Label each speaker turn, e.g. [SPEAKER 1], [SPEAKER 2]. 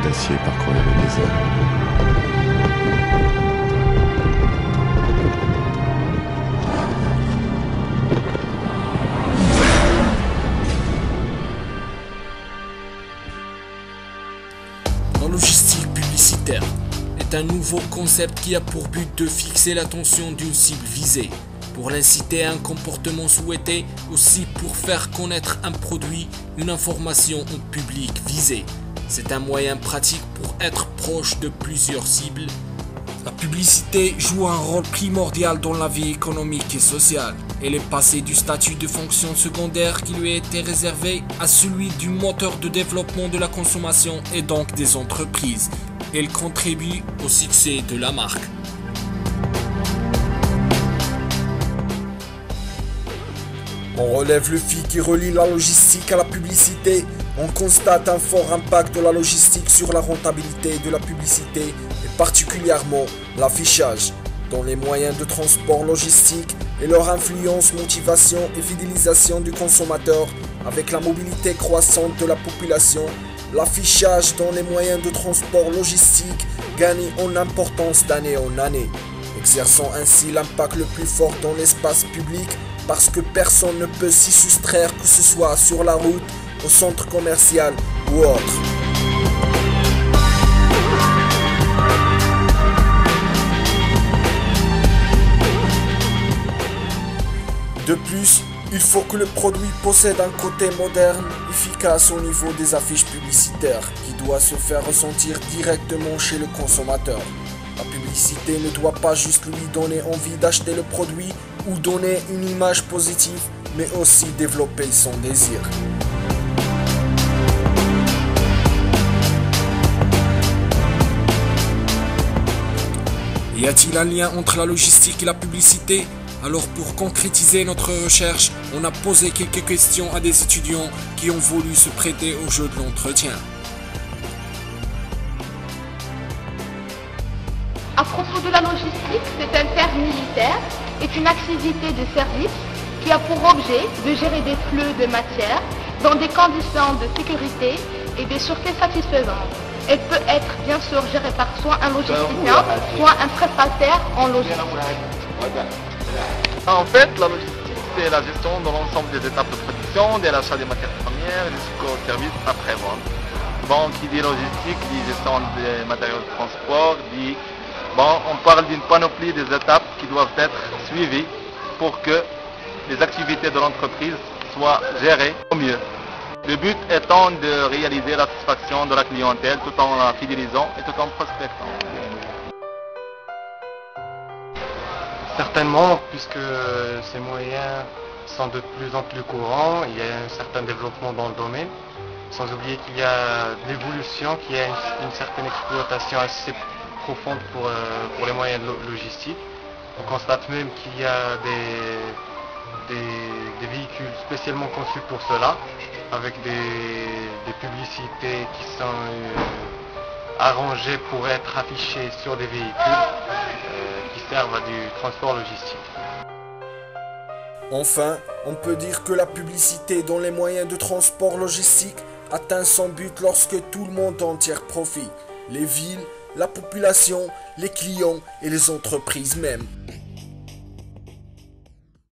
[SPEAKER 1] d'acier parcourir le désert.
[SPEAKER 2] La logistique publicitaire est un nouveau concept qui a pour but de fixer l'attention d'une cible visée, pour l'inciter à un comportement souhaité, aussi pour faire connaître un produit, une information au public visé. C'est un moyen pratique pour être proche de plusieurs cibles. La publicité joue un rôle primordial dans la vie économique et sociale. Elle est passée du statut de fonction secondaire qui lui était réservé à celui du moteur de développement de la consommation et donc des entreprises. Elle contribue au succès de la marque.
[SPEAKER 3] On relève le fil qui relie la logistique à la publicité. On constate un fort impact de la logistique sur la rentabilité de la publicité et particulièrement l'affichage dans les moyens de transport logistique et leur influence, motivation et fidélisation du consommateur avec la mobilité croissante de la population. L'affichage dans les moyens de transport logistique gagne en importance d'année en année, exerçant ainsi l'impact le plus fort dans l'espace public parce que personne ne peut s'y soustraire, que ce soit sur la route, au centre commercial ou autre. De plus, il faut que le produit possède un côté moderne, efficace au niveau des affiches publicitaires, qui doit se faire ressentir directement chez le consommateur. La publicité ne doit pas juste lui donner envie d'acheter le produit ou donner une image positive, mais aussi développer son désir.
[SPEAKER 2] Y a-t-il un lien entre la logistique et la publicité ? Alors pour concrétiser notre recherche, on a posé quelques questions à des étudiants qui ont voulu se prêter au jeu de l'entretien.
[SPEAKER 4] À propos de la logistique, c'est un terme militaire, est une activité de service qui a pour objet de gérer des flux de matière dans des conditions de sécurité et de sûreté satisfaisantes. Elle peut être bien sûr gérée par soit un logisticien, soit un prestataire en logistique.
[SPEAKER 5] En fait, la logistique, c'est la gestion de l'ensemble des étapes de production, de l'achat des matières premières jusqu'au service après-vente. Bon, qui dit logistique, dit gestion des matériaux de transport, dit... Bon, on parle d'une panoplie des étapes qui doivent être suivies pour que les activités de l'entreprise soient gérées au mieux. Le but étant de réaliser la satisfaction de la clientèle tout en la fidélisant et tout en prospectant.
[SPEAKER 6] Certainement, puisque ces moyens sont de plus en plus courants, il y a un certain développement dans le domaine, sans oublier qu'il y a de l'évolution, qu'il y a une certaine exploitation assez profonde pour les moyens logistiques. On constate même qu'il y a des véhicules spécialement conçus pour cela, avec des publicités qui sont arrangées pour être affichées sur des véhicules qui servent à du transport logistique.
[SPEAKER 3] Enfin, on peut dire que la publicité dans les moyens de transport logistique atteint son but lorsque tout le monde en tire profit. Les villes, la population, les clients et les entreprises même.